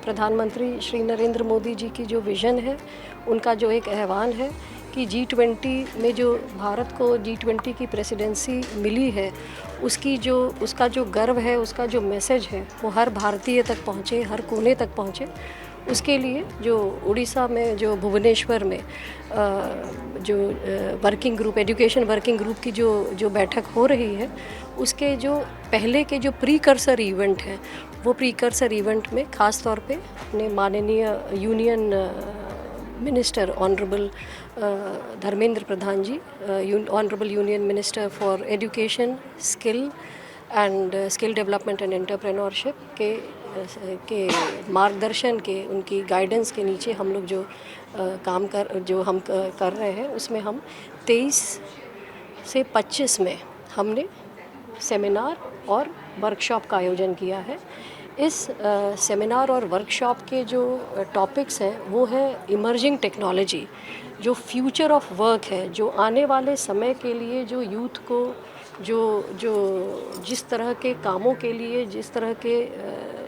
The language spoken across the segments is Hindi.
प्रधानमंत्री श्री नरेंद्र मोदी जी की जो विज़न है, उनका जो एक आह्वान है कि G20 में जो भारत को G20 की प्रेसिडेंसी मिली है, उसका जो गर्व है, उसका जो मैसेज है, वो हर भारतीय तक पहुँचे, हर कोने तक पहुँचे। उसके लिए जो उड़ीसा में जो भुवनेश्वर में जो working group, education working group की जो बैठक हो रही है, उसके जो पहले के जो प्रीकर्सर इवेंट हैं, वो प्रीकर्सर इवेंट में ख़ास तौर पे अपने माननीय union minister honourable Dharmendra Pradhan ji, honourable union minister for education, skill development and entrepreneurship के मार्गदर्शन के, उनकी गाइडेंस के नीचे हम लोग जो काम कर रहे हैं, उसमें हम 23 से 25 में हमने सेमिनार और वर्कशॉप का आयोजन किया है। इस सेमिनार और वर्कशॉप के जो टॉपिक्स हैं, वो है इमर्जिंग टेक्नोलॉजी, जो फ्यूचर ऑफ वर्क है, जो आने वाले समय के लिए जो यूथ को जिस तरह के कामों के लिए, जिस तरह के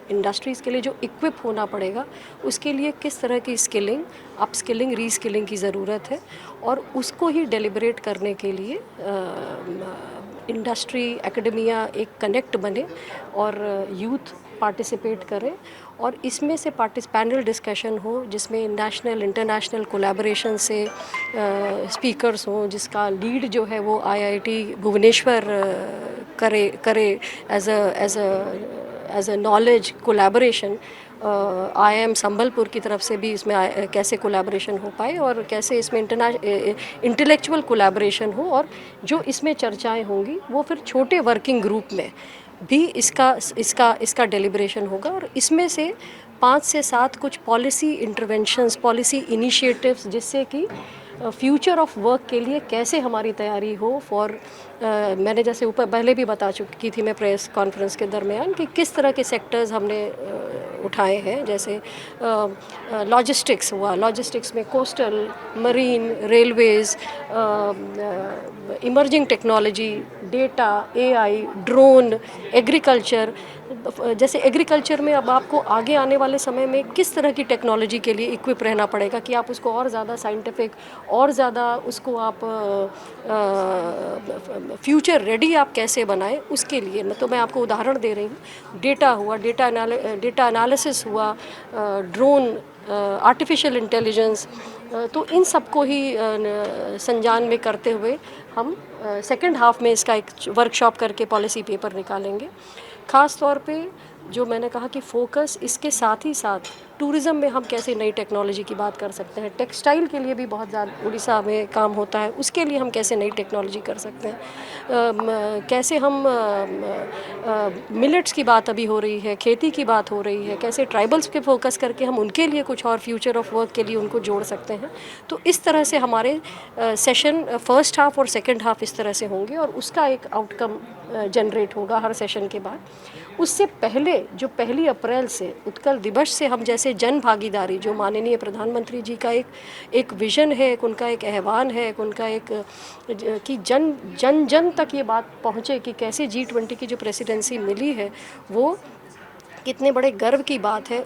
इंडस्ट्रीज़ के लिए जो इक्विप होना पड़ेगा, उसके लिए किस तरह की स्किलिंग, अपस्किलिंग, रीस्किलिंग की ज़रूरत है, और उसको ही डेलिब्रेट करने के लिए इंडस्ट्री, एकेडमिया एक कनेक्ट बने और यूथ पार्टिसिपेट करें, और इसमें से पैनल डिस्कशन हो, जिसमें नेशनल इंटरनेशनल कोलैबोरेशन से स्पीकर्स हों, जिसका लीड जो है वो IIT भुवनेश्वर करे as a knowledge collaboration. IIM Sambalpur की तरफ से भी इसमें कैसे कोलैबोरेशन हो पाए और कैसे इसमें इंटेलेक्चुअल कोलैबोरेशन हो, और जो इसमें चर्चाएं होंगी वो फिर छोटे वर्किंग ग्रुप में भी इसका डेलिब्रेशन होगा, और इसमें से 5 से 7 कुछ पॉलिसी इंटरवेंशंस, पॉलिसी इनिशिएटिव्स, जिससे कि फ्यूचर ऑफ वर्क के लिए कैसे हमारी तैयारी हो फॉर मैंने जैसे ऊपर पहले भी बता चुकी थी मैं प्रेस कॉन्फ्रेंस के दरमियान कि किस तरह के सेक्टर्स हमने उठाए हैं। जैसे लॉजिस्टिक्स हुआ, लॉजिस्टिक्स में coastal, marine, Railways, emerging technology, data, AI, drone, agriculture. जैसे एग्रीकल्चर में अब आपको आगे आने वाले समय में किस तरह की टेक्नोलॉजी के लिए इक्विप रहना पड़ेगा कि आप उसको और ज़्यादा साइंटिफिक, और ज़्यादा उसको आप फ्यूचर रेडी आप कैसे बनाएं, उसके लिए मैं आपको उदाहरण दे रही हूँ। डेटा हुआ, डेटा एनालिसिस हुआ, ड्रोन, आर्टिफिशियल इंटेलिजेंस, तो इन सब को ही संजान में करते हुए हम सेकंड हाफ में इसका एक वर्कशॉप करके पॉलिसी पेपर निकालेंगे। ख़ास तौर पे जो मैंने कहा कि फोकस, इसके साथ ही साथ टूरिज़्म में हम कैसे नई टेक्नोलॉजी की बात कर सकते हैं, टेक्सटाइल के लिए भी बहुत ज़्यादा उड़ीसा में काम होता है, उसके लिए हम कैसे नई टेक्नोलॉजी कर सकते हैं, कैसे हम मिलेट्स की बात अभी हो रही है, खेती की बात हो रही है, कैसे ट्राइबल्स पे फोकस करके हम उनके लिए कुछ और फ्यूचर ऑफ वर्क के लिए उनको जोड़ सकते हैं। तो इस तरह से हमारे सेशन फर्स्ट हाफ और सेकेंड हाफ इस तरह से होंगे, और उसका एक आउटकम जनरेट होगा हर सेशन के बाद। उससे पहले जो 1 अप्रैल से उत्कल दिवस से हम जैसे जन भागीदारी, जो माननीय प्रधानमंत्री जी का एक विज़न है, उनका एक आह्वान है, उनका एक कि जन तक ये बात पहुँचे कि कैसे G20 की जो प्रेसिडेंसी मिली है वो कितने बड़े गर्व की बात है।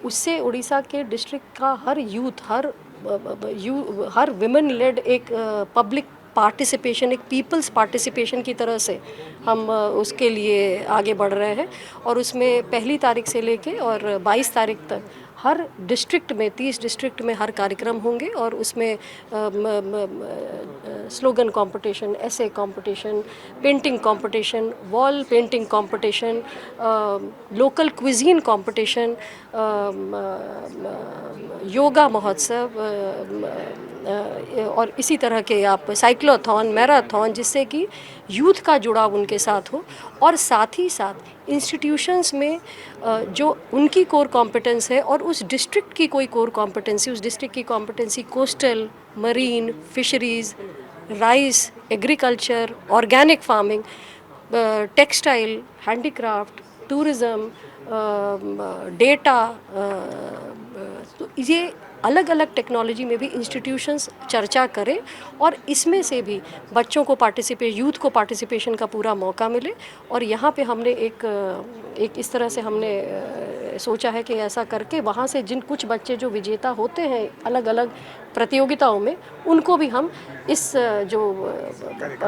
उससे उड़ीसा के डिस्ट्रिक्ट का हर यूथ, हर विमेन लेड एक पब्लिक पार्टिसिपेशन, एक पीपल्स पार्टिसिपेशन की तरह से हम उसके लिए आगे बढ़ रहे हैं, और उसमें 1 तारीख से लेके और 22 तारीख तक हर डिस्ट्रिक्ट में, 30 डिस्ट्रिक्ट में हर कार्यक्रम होंगे, और उसमें स्लोगन कंपटीशन, ऐसे competition, painting competition, wall painting competition, local cuisine competition, yoga महोत्सव, और इसी तरह के आप साइक्लोथॉन, मैराथन, जिससे कि यूथ का जुड़ाव उनके साथ हो, और साथ ही साथ इंस्टीट्यूशंस में जो उनकी कोर कॉम्पिटेंस है और उस डिस्ट्रिक्ट की कोई कोर कॉम्पिटेंसी, उस डिस्ट्रिक्ट की competency coastal, marine, fisheries, rice, agriculture, organic farming, textile, handicraft, tourism, data, तो ये अलग अलग टेक्नोलॉजी में भी इंस्टीट्यूशंस चर्चा करें और इसमें से भी बच्चों को यूथ को पार्टिसिपेशन का पूरा मौका मिले। और यहाँ पे हमने एक इस तरह से हमने सोचा है कि ऐसा करके वहाँ से जिन कुछ बच्चे जो विजेता होते हैं अलग अलग प्रतियोगिताओं में, उनको भी हम इस जो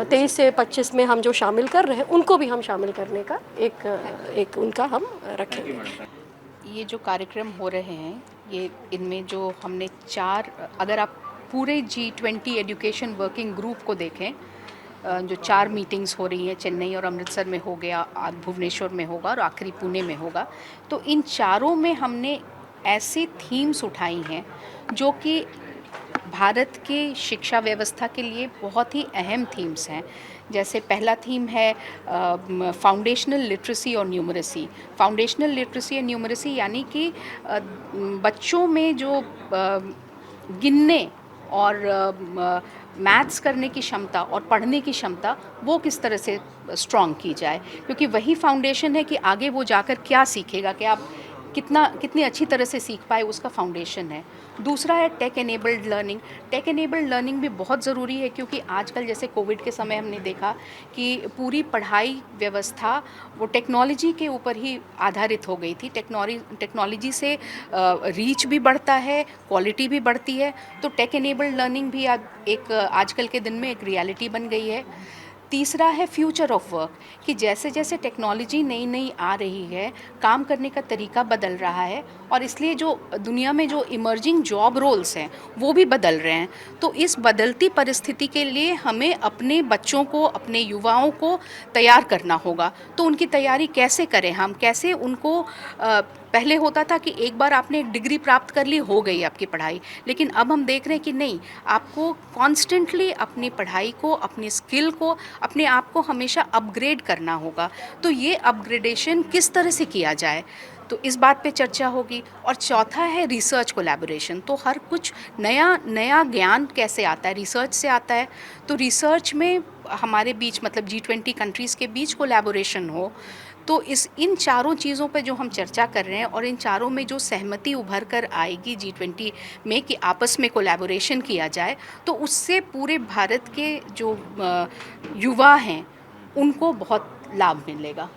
23 से 25 में हम जो शामिल कर रहे हैं, उनको भी हम शामिल करने का एक उनका हम रखेंगे। ये जो कार्यक्रम हो रहे हैं, ये इनमें जो हमने 4, अगर आप पूरे G20 एजुकेशन वर्किंग ग्रुप को देखें, जो 4 मीटिंग्स हो रही हैं, चेन्नई और अमृतसर में हो गया, भुवनेश्वर में होगा और आखिरी पुणे में होगा, तो इन चारों में हमने ऐसे थीम्स उठाई हैं जो कि भारत के शिक्षा व्यवस्था के लिए बहुत ही अहम थीम्स हैं। जैसे पहला थीम है फाउंडेशनल लिटरेसी और न्यूमरेसी। फाउंडेशनल लिटरेसी और न्यूमरेसी यानी कि बच्चों में जो गिनने और मैथ्स करने की क्षमता और पढ़ने की क्षमता वो किस तरह से स्ट्रॉन्ग की जाए, क्योंकि वही फाउंडेशन है कि आगे वो जाकर क्या सीखेगा, कि आप कितनी अच्छी तरह से सीख पाए, उसका फाउंडेशन है। दूसरा है tech enabled learning. Tech enabled learning भी बहुत ज़रूरी है, क्योंकि आजकल जैसे कोविड के समय हमने देखा कि पूरी पढ़ाई व्यवस्था वो टेक्नोलॉजी के ऊपर ही आधारित हो गई थी। टेक्नोलॉजी से रीच भी बढ़ता है, क्वालिटी भी बढ़ती है। तो टेक एनेबल्ड लर्निंग भी आजकल के दिन में एक रियलिटी बन गई है। तीसरा है फ्यूचर ऑफ वर्क, कि जैसे जैसे टेक्नोलॉजी नई नई आ रही है, काम करने का तरीका बदल रहा है और इसलिए जो दुनिया में जो इमर्जिंग जॉब रोल्स हैं वो भी बदल रहे हैं। तो इस बदलती परिस्थिति के लिए हमें अपने बच्चों को, अपने युवाओं को तैयार करना होगा। तो उनकी तैयारी कैसे करें हम, कैसे उनको पहले होता था कि एक बार आपने एक डिग्री प्राप्त कर ली, हो गई आपकी पढ़ाई, लेकिन अब हम देख रहे हैं कि नहीं, आपको कॉन्स्टेंटली अपनी पढ़ाई को, अपनी स्किल को, अपने आप को हमेशा अपग्रेड करना होगा। तो ये अपग्रेडेशन किस तरह से किया जाए, तो इस बात पे चर्चा होगी। और चौथा है रिसर्च कोलैबोरेशन। तो हर कुछ नया ज्ञान कैसे आता है, रिसर्च से आता है। तो रिसर्च में हमारे बीच, मतलब G20 कंट्रीज़ के बीच कोलैबोरेशन हो। तो इन चारों चीज़ों पे जो हम चर्चा कर रहे हैं और इन चारों में जो सहमति उभर कर आएगी G20 में कि आपस में कोलैबोरेशन किया जाए, तो उससे पूरे भारत के जो युवा हैं उनको बहुत लाभ मिलेगा।